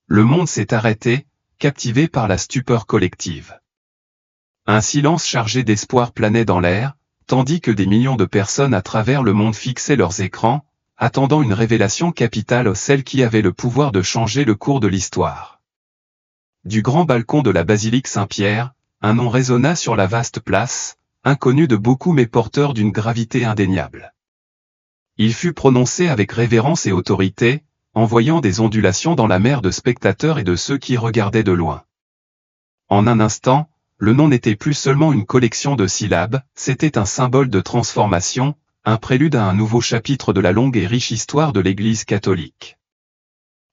Le monde s'est arrêté, captivé par la stupeur collective. Un silence chargé d'espoir planait dans l'air, tandis que des millions de personnes à travers le monde fixaient leurs écrans, attendant une révélation capitale, celle qui avait le pouvoir de changer le cours de l'histoire. Du grand balcon de la basilique Saint-Pierre, un nom résonna sur la vaste place, inconnu de beaucoup mais porteur d'une gravité indéniable. Il fut prononcé avec révérence et autorité, envoyant des ondulations dans la mer de spectateurs et de ceux qui regardaient de loin. En un instant, le nom n'était plus seulement une collection de syllabes, c'était un symbole de transformation, un prélude à un nouveau chapitre de la longue et riche histoire de l'Église catholique.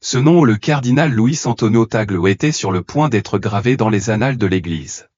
Ce nom, le cardinal Luis Antonio Tagle, était sur le point d'être gravé dans les annales de l'Église.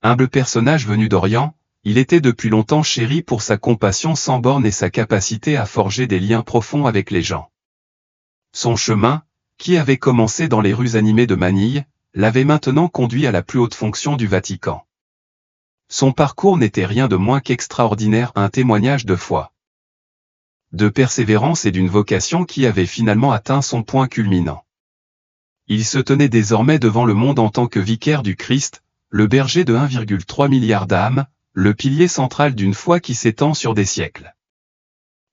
Humble personnage venu d'Orient, il était depuis longtemps chéri pour sa compassion sans bornes et sa capacité à forger des liens profonds avec les gens. Son chemin, qui avait commencé dans les rues animées de Manille, l'avait maintenant conduit à la plus haute fonction du Vatican. Son parcours n'était rien de moins qu'extraordinaire, un témoignage de foi, de persévérance et d'une vocation qui avait finalement atteint son point culminant. Il se tenait désormais devant le monde en tant que vicaire du Christ, le berger de 1,3 milliard d'âmes, le pilier central d'une foi qui s'étend sur des siècles.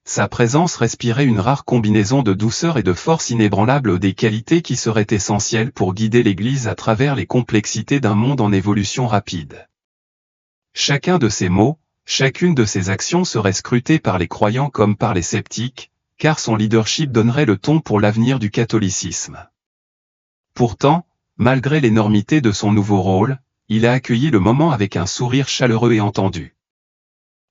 Sa présence respirait une rare combinaison de douceur et de force inébranlable, des qualités qui seraient essentielles pour guider l'Église à travers les complexités d'un monde en évolution rapide. Chacun de ses mots, chacune de ses actions serait scrutée par les croyants comme par les sceptiques, car son leadership donnerait le ton pour l'avenir du catholicisme. Pourtant, malgré l'énormité de son nouveau rôle, il a accueilli le moment avec un sourire chaleureux et entendu.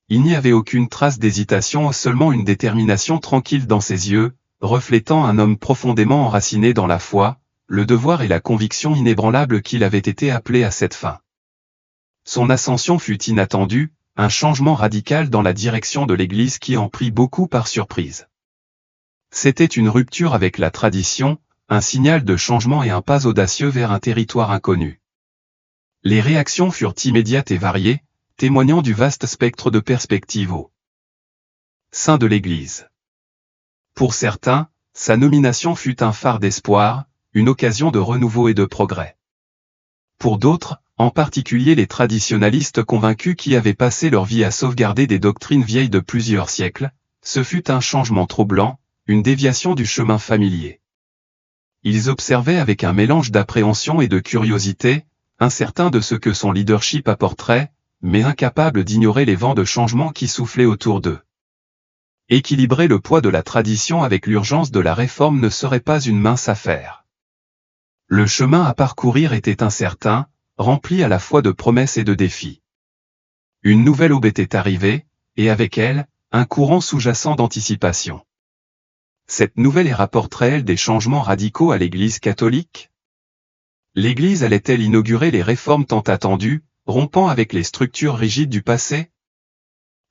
Il n'y avait aucune trace d'hésitation, seulement une détermination tranquille dans ses yeux, reflétant un homme profondément enraciné dans la foi, le devoir et la conviction inébranlable qu'il avait été appelé à cette fin. Son ascension fut inattendue, un changement radical dans la direction de l'Église qui en prit beaucoup par surprise. C'était une rupture avec la tradition, un signal de changement et un pas audacieux vers un territoire inconnu. Les réactions furent immédiates et variées, témoignant du vaste spectre de perspectives au sein de l'Église. Pour certains, sa nomination fut un phare d'espoir, une occasion de renouveau et de progrès. Pour d'autres, en particulier les traditionalistes convaincus qui avaient passé leur vie à sauvegarder des doctrines vieilles de plusieurs siècles, ce fut un changement troublant, une déviation du chemin familier. Ils observaient avec un mélange d'appréhension et de curiosité, incertains de ce que son leadership apporterait, mais incapables d'ignorer les vents de changement qui soufflaient autour d'eux. Équilibrer le poids de la tradition avec l'urgence de la réforme ne serait pas une mince affaire. Le chemin à parcourir était incertain, rempli à la fois de promesses et de défis. Une nouvelle aube était arrivée, et avec elle, un courant sous-jacent d'anticipation. Cette nouvelle ère apporterait-elle des changements radicaux à l'Église catholique? L'Église allait-elle inaugurer les réformes tant attendues, rompant avec les structures rigides du passé?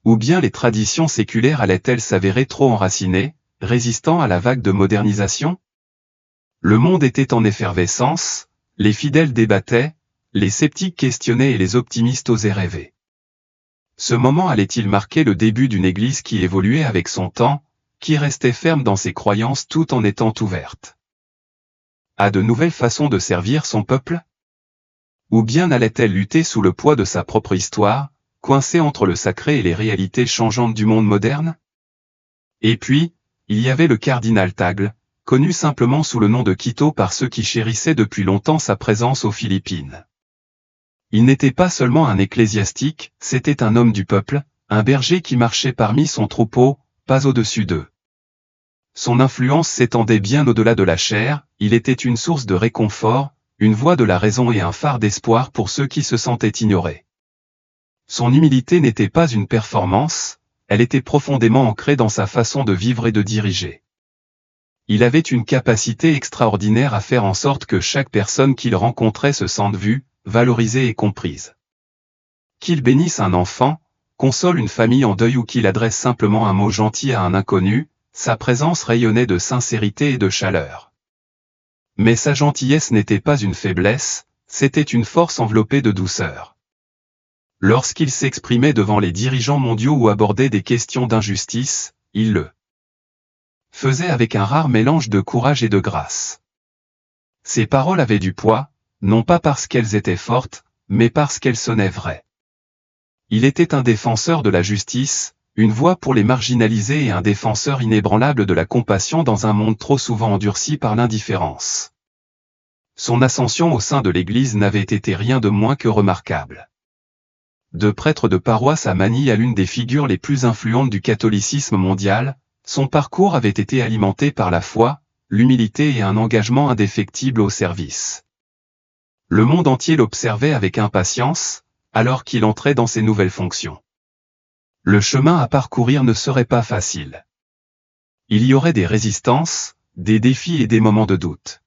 Ou bien les traditions séculaires allaient-elles s'avérer trop enracinées, résistant à la vague de modernisation? Le monde était en effervescence, les fidèles débattaient, les sceptiques questionnaient et les optimistes osaient rêver. Ce moment allait-il marquer le début d'une Église qui évoluait avec son temps, qui restait ferme dans ses croyances tout en étant ouverte à de nouvelles façons de servir son peuple? Ou bien allait-elle lutter sous le poids de sa propre histoire, coincée entre le sacré et les réalités changeantes du monde moderne? Et puis, il y avait le cardinal Tagle, connu simplement sous le nom de Quito par ceux qui chérissaient depuis longtemps sa présence aux Philippines. Il n'était pas seulement un ecclésiastique, c'était un homme du peuple, un berger qui marchait parmi son troupeau, pas au-dessus d'eux. Son influence s'étendait bien au-delà de la chair, il était une source de réconfort, une voix de la raison et un phare d'espoir pour ceux qui se sentaient ignorés. Son humilité n'était pas une performance, elle était profondément ancrée dans sa façon de vivre et de diriger. Il avait une capacité extraordinaire à faire en sorte que chaque personne qu'il rencontrait se sente vue, valorisée et comprise. Qu'il bénisse un enfant, console une famille en deuil ou qu'il adresse simplement un mot gentil à un inconnu, sa présence rayonnait de sincérité et de chaleur. Mais sa gentillesse n'était pas une faiblesse, c'était une force enveloppée de douceur. Lorsqu'il s'exprimait devant les dirigeants mondiaux ou abordait des questions d'injustice, il le faisait avec un rare mélange de courage et de grâce. Ces paroles avaient du poids, non pas parce qu'elles étaient fortes, mais parce qu'elles sonnaient vraies. Il était un défenseur de la justice, une voix pour les marginalisés et un défenseur inébranlable de la compassion dans un monde trop souvent endurci par l'indifférence. Son ascension au sein de l'Église n'avait été rien de moins que remarquable. De prêtre de paroisse à Manille à l'une des figures les plus influentes du catholicisme mondial, son parcours avait été alimenté par la foi, l'humilité et un engagement indéfectible au service. Le monde entier l'observait avec impatience, alors qu'il entrait dans ses nouvelles fonctions. Le chemin à parcourir ne serait pas facile. Il y aurait des résistances, des défis et des moments de doute.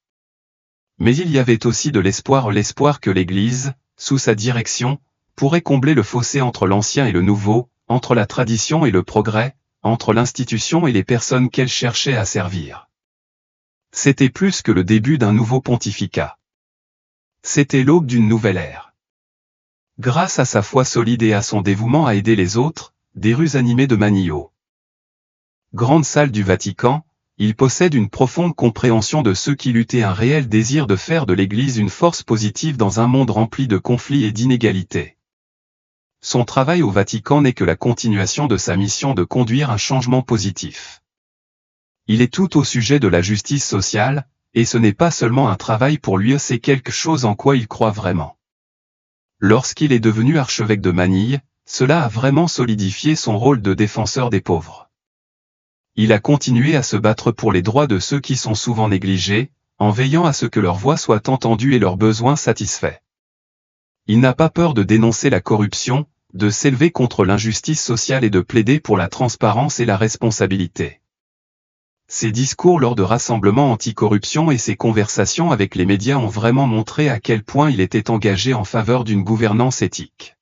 Mais il y avait aussi de l'espoir que l'Église, sous sa direction, pourrait combler le fossé entre l'ancien et le nouveau, entre la tradition et le progrès, entre l'institution et les personnes qu'elle cherchait à servir. C'était plus que le début d'un nouveau pontificat. C'était l'aube d'une nouvelle ère. Grâce à sa foi solide et à son dévouement à aider les autres, des rues animées de Manille. Grande salle du Vatican, il possède une profonde compréhension de ceux qui luttaient, un réel désir de faire de l'Église une force positive dans un monde rempli de conflits et d'inégalités. Son travail au Vatican n'est que la continuation de sa mission de conduire un changement positif. Il est tout au sujet de la justice sociale, et ce n'est pas seulement un travail pour lui, c'est quelque chose en quoi il croit vraiment. Lorsqu'il est devenu archevêque de Manille, cela a vraiment solidifié son rôle de défenseur des pauvres. Il a continué à se battre pour les droits de ceux qui sont souvent négligés, en veillant à ce que leur voix soit entendue et leurs besoins satisfaits. Il n'a pas peur de dénoncer la corruption, de s'élever contre l'injustice sociale et de plaider pour la transparence et la responsabilité. Ses discours lors de rassemblements anti-corruption et ses conversations avec les médias ont vraiment montré à quel point il était engagé en faveur d'une gouvernance éthique.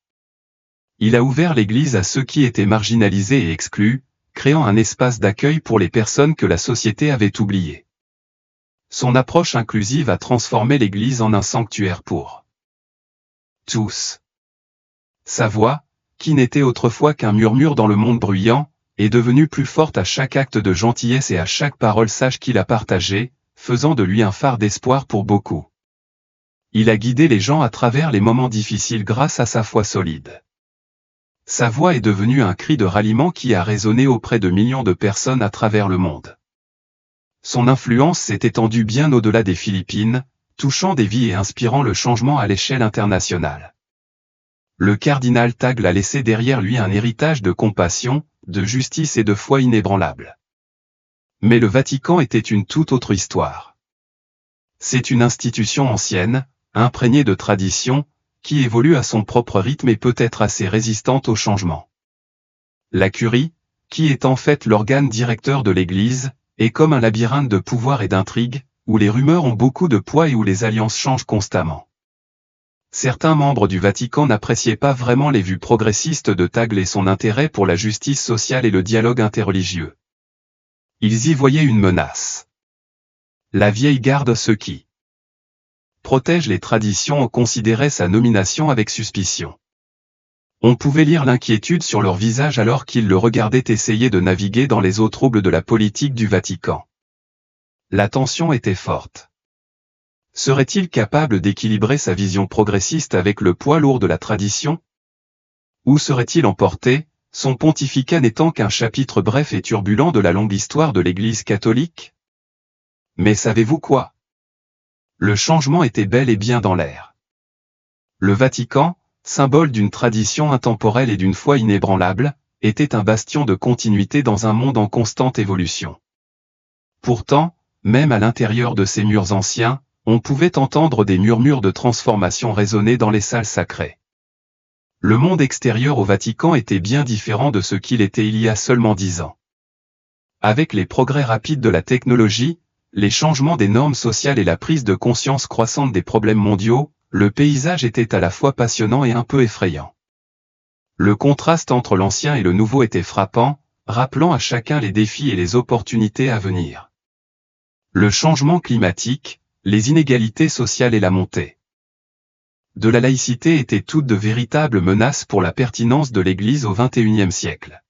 Il a ouvert l'Église à ceux qui étaient marginalisés et exclus, créant un espace d'accueil pour les personnes que la société avait oubliées. Son approche inclusive a transformé l'Église en un sanctuaire pour tous. Sa voix, qui n'était autrefois qu'un murmure dans le monde bruyant, est devenue plus forte à chaque acte de gentillesse et à chaque parole sage qu'il a partagée, faisant de lui un phare d'espoir pour beaucoup. Il a guidé les gens à travers les moments difficiles grâce à sa foi solide. Sa voix est devenue un cri de ralliement qui a résonné auprès de millions de personnes à travers le monde. Son influence s'est étendue bien au-delà des Philippines, touchant des vies et inspirant le changement à l'échelle internationale. Le cardinal Tagle a laissé derrière lui un héritage de compassion, de justice et de foi inébranlable. Mais le Vatican était une toute autre histoire. C'est une institution ancienne, imprégnée de traditions, qui évolue à son propre rythme et peut être assez résistante au changement. La curie, qui est en fait l'organe directeur de l'Église, est comme un labyrinthe de pouvoir et d'intrigues, où les rumeurs ont beaucoup de poids et où les alliances changent constamment. Certains membres du Vatican n'appréciaient pas vraiment les vues progressistes de Tagle et son intérêt pour la justice sociale et le dialogue interreligieux. Ils y voyaient une menace. La vieille garde, ceux qui protègent les traditions, considéraient sa nomination avec suspicion. On pouvait lire l'inquiétude sur leur visage alors qu'ils le regardaient essayer de naviguer dans les eaux troubles de la politique du Vatican. La tension était forte. Serait-il capable d'équilibrer sa vision progressiste avec le poids lourd de la tradition? Ou serait-il emporté, son pontificat n'étant qu'un chapitre bref et turbulent de la longue histoire de l'Église catholique? Mais savez-vous quoi? Le changement était bel et bien dans l'air. Le Vatican, symbole d'une tradition intemporelle et d'une foi inébranlable, était un bastion de continuité dans un monde en constante évolution. Pourtant, même à l'intérieur de ces murs anciens, on pouvait entendre des murmures de transformation résonner dans les salles sacrées. Le monde extérieur au Vatican était bien différent de ce qu'il était il y a seulement 10 ans. Avec les progrès rapides de la technologie, les changements des normes sociales et la prise de conscience croissante des problèmes mondiaux, le paysage était à la fois passionnant et un peu effrayant. Le contraste entre l'ancien et le nouveau était frappant, rappelant à chacun les défis et les opportunités à venir. Le changement climatique, les inégalités sociales et la montée de la laïcité étaient toutes de véritables menaces pour la pertinence de l'Église au XXIe siècle.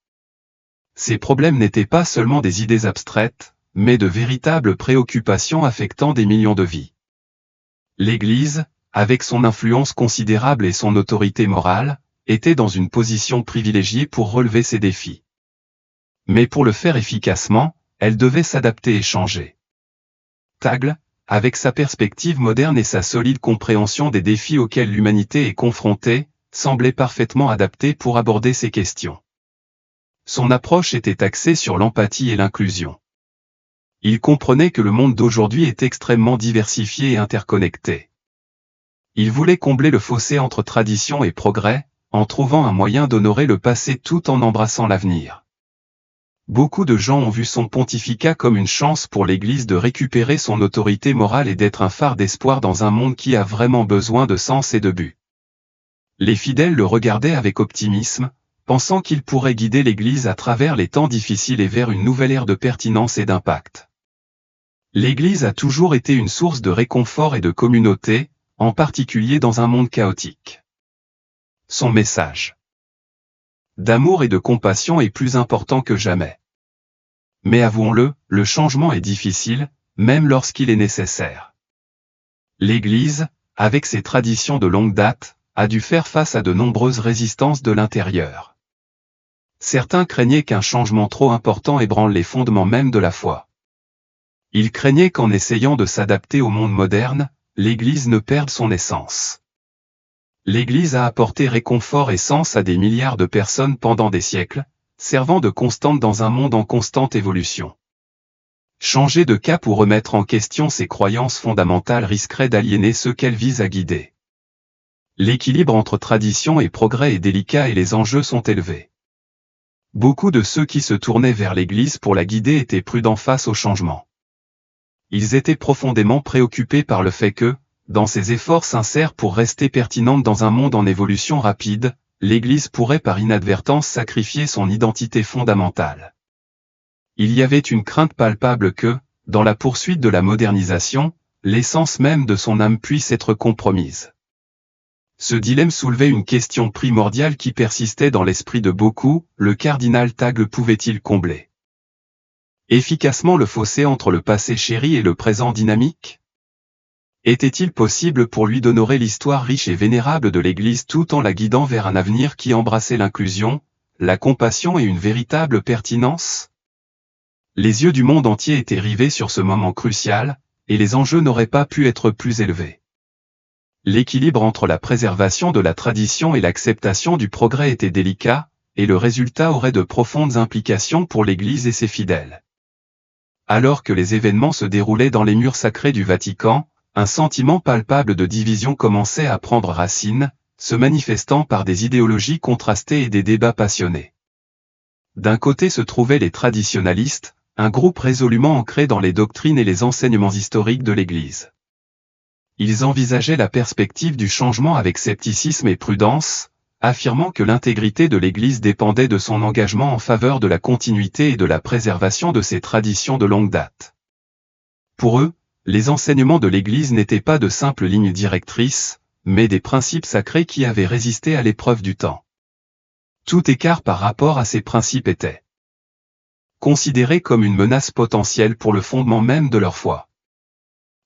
Ces problèmes n'étaient pas seulement des idées abstraites, mais de véritables préoccupations affectant des millions de vies. L'Église, avec son influence considérable et son autorité morale, était dans une position privilégiée pour relever ces défis. Mais pour le faire efficacement, elle devait s'adapter et changer. Tagle, avec sa perspective moderne et sa solide compréhension des défis auxquels l'humanité est confrontée, semblait parfaitement adapté pour aborder ces questions. Son approche était axée sur l'empathie et l'inclusion. Il comprenait que le monde d'aujourd'hui est extrêmement diversifié et interconnecté. Il voulait combler le fossé entre tradition et progrès, en trouvant un moyen d'honorer le passé tout en embrassant l'avenir. Beaucoup de gens ont vu son pontificat comme une chance pour l'Église de récupérer son autorité morale et d'être un phare d'espoir dans un monde qui a vraiment besoin de sens et de but. Les fidèles le regardaient avec optimisme, pensant qu'il pourrait guider l'Église à travers les temps difficiles et vers une nouvelle ère de pertinence et d'impact. L'Église a toujours été une source de réconfort et de communauté, en particulier dans un monde chaotique. Son message d'amour et de compassion est plus important que jamais. Mais avouons-le, le changement est difficile, même lorsqu'il est nécessaire. L'Église, avec ses traditions de longue date, a dû faire face à de nombreuses résistances de l'intérieur. Certains craignaient qu'un changement trop important ébranle les fondements même de la foi. Ils craignaient qu'en essayant de s'adapter au monde moderne, l'Église ne perde son essence. L'Église a apporté réconfort et sens à des milliards de personnes pendant des siècles, servant de constante dans un monde en constante évolution. Changer de cap ou remettre en question ses croyances fondamentales risquerait d'aliéner ceux qu'elle vise à guider. L'équilibre entre tradition et progrès est délicat et les enjeux sont élevés. Beaucoup de ceux qui se tournaient vers l'Église pour la guider étaient prudents face au changement. Ils étaient profondément préoccupés par le fait que, dans ses efforts sincères pour rester pertinente dans un monde en évolution rapide, l'Église pourrait par inadvertance sacrifier son identité fondamentale. Il y avait une crainte palpable que, dans la poursuite de la modernisation, l'essence même de son âme puisse être compromise. Ce dilemme soulevait une question primordiale qui persistait dans l'esprit de beaucoup, le cardinal Tagle pouvait-il combler efficacement le fossé entre le passé chéri et le présent dynamique? Était-il possible pour lui d'honorer l'histoire riche et vénérable de l'Église tout en la guidant vers un avenir qui embrassait l'inclusion, la compassion et une véritable pertinence? Les yeux du monde entier étaient rivés sur ce moment crucial, et les enjeux n'auraient pas pu être plus élevés. L'équilibre entre la préservation de la tradition et l'acceptation du progrès était délicat, et le résultat aurait de profondes implications pour l'Église et ses fidèles. Alors que les événements se déroulaient dans les murs sacrés du Vatican, un sentiment palpable de division commençait à prendre racine, se manifestant par des idéologies contrastées et des débats passionnés. D'un côté se trouvaient les traditionalistes, un groupe résolument ancré dans les doctrines et les enseignements historiques de l'Église. Ils envisageaient la perspective du changement avec scepticisme et prudence, affirmant que l'intégrité de l'Église dépendait de son engagement en faveur de la continuité et de la préservation de ses traditions de longue date. Pour eux, les enseignements de l'Église n'étaient pas de simples lignes directrices, mais des principes sacrés qui avaient résisté à l'épreuve du temps. Tout écart par rapport à ces principes était considéré comme une menace potentielle pour le fondement même de leur foi.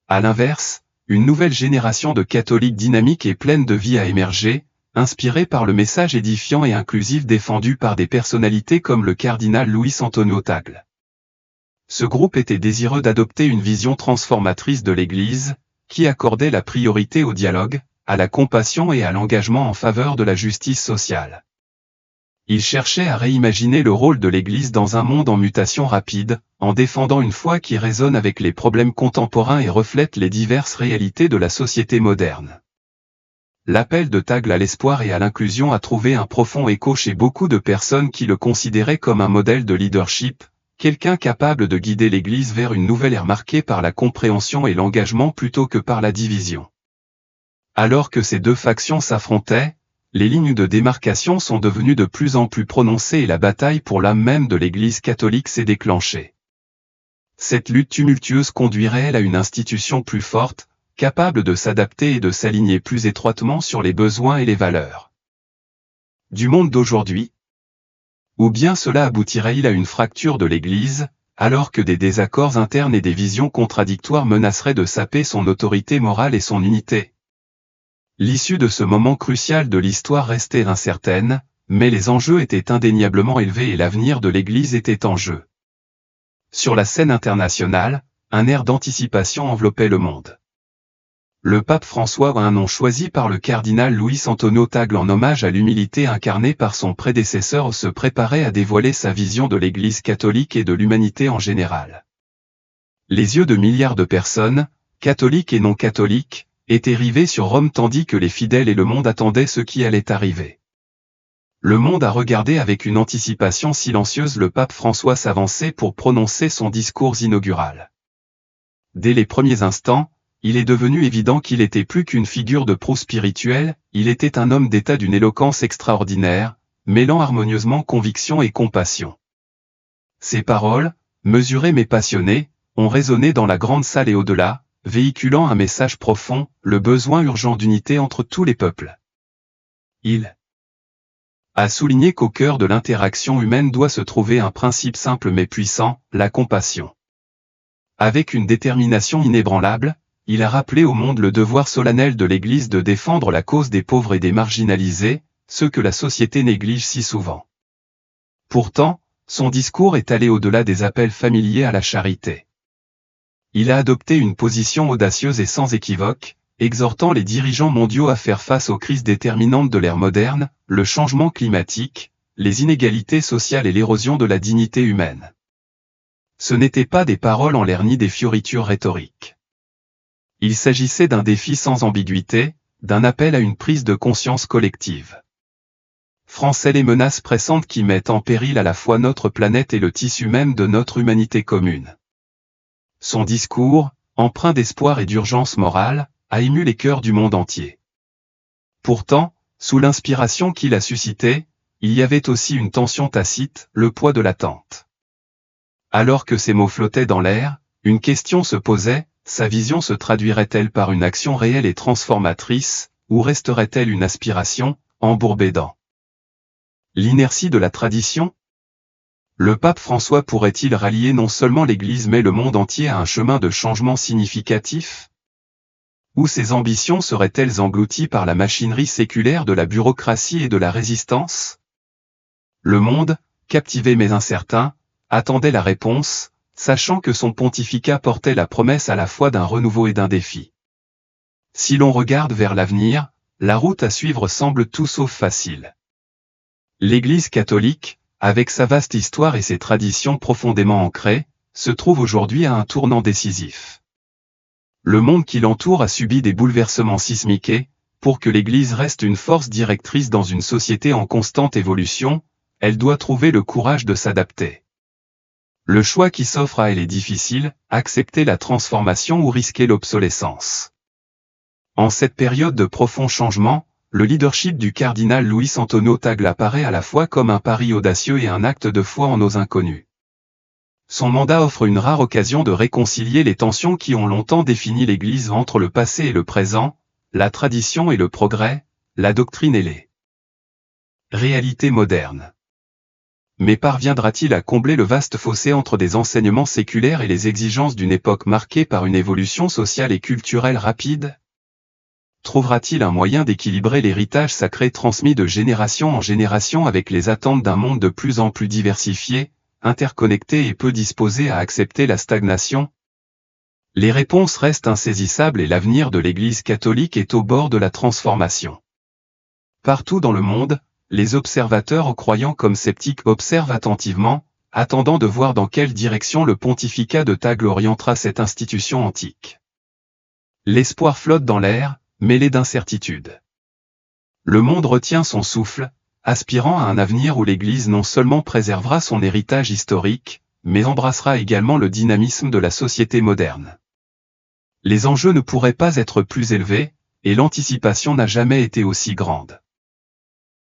À l'inverse, une nouvelle génération de catholiques dynamiques et pleine de vie a émergé, inspirée par le message édifiant et inclusif défendu par des personnalités comme le cardinal Luis Antonio Tagle. Ce groupe était désireux d'adopter une vision transformatrice de l'Église, qui accordait la priorité au dialogue, à la compassion et à l'engagement en faveur de la justice sociale. Il cherchait à réimaginer le rôle de l'Église dans un monde en mutation rapide, en défendant une foi qui résonne avec les problèmes contemporains et reflète les diverses réalités de la société moderne. L'appel de Tagle à l'espoir et à l'inclusion a trouvé un profond écho chez beaucoup de personnes qui le considéraient comme un modèle de leadership, quelqu'un capable de guider l'Église vers une nouvelle ère marquée par la compréhension et l'engagement plutôt que par la division. Alors que ces deux factions s'affrontaient, les lignes de démarcation sont devenues de plus en plus prononcées et la bataille pour l'âme même de l'Église catholique s'est déclenchée. Cette lutte tumultueuse conduirait à une institution plus forte, capable de s'adapter et de s'aligner plus étroitement sur les besoins et les valeurs du monde d'aujourd'hui? Ou bien cela aboutirait-il à une fracture de l'Église, alors que des désaccords internes et des visions contradictoires menaceraient de saper son autorité morale et son unité. L'issue de ce moment crucial de l'histoire restait incertaine, mais les enjeux étaient indéniablement élevés et l'avenir de l'Église était en jeu. Sur la scène internationale, un air d'anticipation enveloppait le monde. Le pape François, un nom choisi par le cardinal Luis Antonio Tagle en hommage à l'humilité incarnée par son prédécesseur, se préparait à dévoiler sa vision de l'Église catholique et de l'humanité en général. Les yeux de milliards de personnes, catholiques et non catholiques, étaient rivés sur Rome tandis que les fidèles et le monde attendaient ce qui allait arriver. Le monde a regardé avec une anticipation silencieuse le pape François s'avancer pour prononcer son discours inaugural. Dès les premiers instants, il est devenu évident qu'il était plus qu'une figure de proue spirituelle, il était un homme d'État d'une éloquence extraordinaire, mêlant harmonieusement conviction et compassion. Ses paroles, mesurées mais passionnées, ont résonné dans la grande salle et au-delà, véhiculant un message profond, le besoin urgent d'unité entre tous les peuples. Il a souligné qu'au cœur de l'interaction humaine doit se trouver un principe simple mais puissant, la compassion. Avec une détermination inébranlable, il a rappelé au monde le devoir solennel de l'Église de défendre la cause des pauvres et des marginalisés, ceux que la société néglige si souvent. Pourtant, son discours est allé au-delà des appels familiers à la charité. Il a adopté une position audacieuse et sans équivoque, exhortant les dirigeants mondiaux à faire face aux crises déterminantes de l'ère moderne, le changement climatique, les inégalités sociales et l'érosion de la dignité humaine. Ce n'étaient pas des paroles en l'air ni des fioritures rhétoriques. Il s'agissait d'un défi sans ambiguïté, d'un appel à une prise de conscience collective. Français les menaces pressantes qui mettent en péril à la fois notre planète et le tissu même de notre humanité commune. Son discours, empreint d'espoir et d'urgence morale, a ému les cœurs du monde entier. Pourtant, sous l'inspiration qu'il a suscitée, il y avait aussi une tension tacite, le poids de l'attente. Alors que ces mots flottaient dans l'air, une question se posait, sa vision se traduirait-elle par une action réelle et transformatrice, ou resterait-elle une aspiration, embourbée dans l'inertie de la tradition? Le pape François pourrait-il rallier non seulement l'Église mais le monde entier à un chemin de changement significatif? Ou ses ambitions seraient-elles englouties par la machinerie séculaire de la bureaucratie et de la résistance? Le monde, captivé mais incertain, attendait la réponse, sachant que son pontificat portait la promesse à la fois d'un renouveau et d'un défi. Si l'on regarde vers l'avenir, la route à suivre semble tout sauf facile. L'Église catholique, avec sa vaste histoire et ses traditions profondément ancrées, se trouve aujourd'hui à un tournant décisif. Le monde qui l'entoure a subi des bouleversements sismiques et, pour que l'Église reste une force directrice dans une société en constante évolution, elle doit trouver le courage de s'adapter. Le choix qui s'offre à elle est difficile, accepter la transformation ou risquer l'obsolescence. En cette période de profond changement, le leadership du cardinal Luis Antonio Tagle apparaît à la fois comme un pari audacieux et un acte de foi en nos inconnus. Son mandat offre une rare occasion de réconcilier les tensions qui ont longtemps défini l'Église entre le passé et le présent, la tradition et le progrès, la doctrine et les réalités modernes. Mais parviendra-t-il à combler le vaste fossé entre des enseignements séculaires et les exigences d'une époque marquée par une évolution sociale et culturelle rapide? Trouvera-t-il un moyen d'équilibrer l'héritage sacré transmis de génération en génération avec les attentes d'un monde de plus en plus diversifié, interconnecté et peu disposé à accepter la stagnation? Les réponses restent insaisissables et l'avenir de l'Église catholique est au bord de la transformation. Partout dans le monde, les observateurs croyants comme sceptiques observent attentivement, attendant de voir dans quelle direction le pontificat de Tagle orientera cette institution antique. L'espoir flotte dans l'air, mêlé d'incertitude. Le monde retient son souffle, aspirant à un avenir où l'Église non seulement préservera son héritage historique, mais embrassera également le dynamisme de la société moderne. Les enjeux ne pourraient pas être plus élevés, et l'anticipation n'a jamais été aussi grande.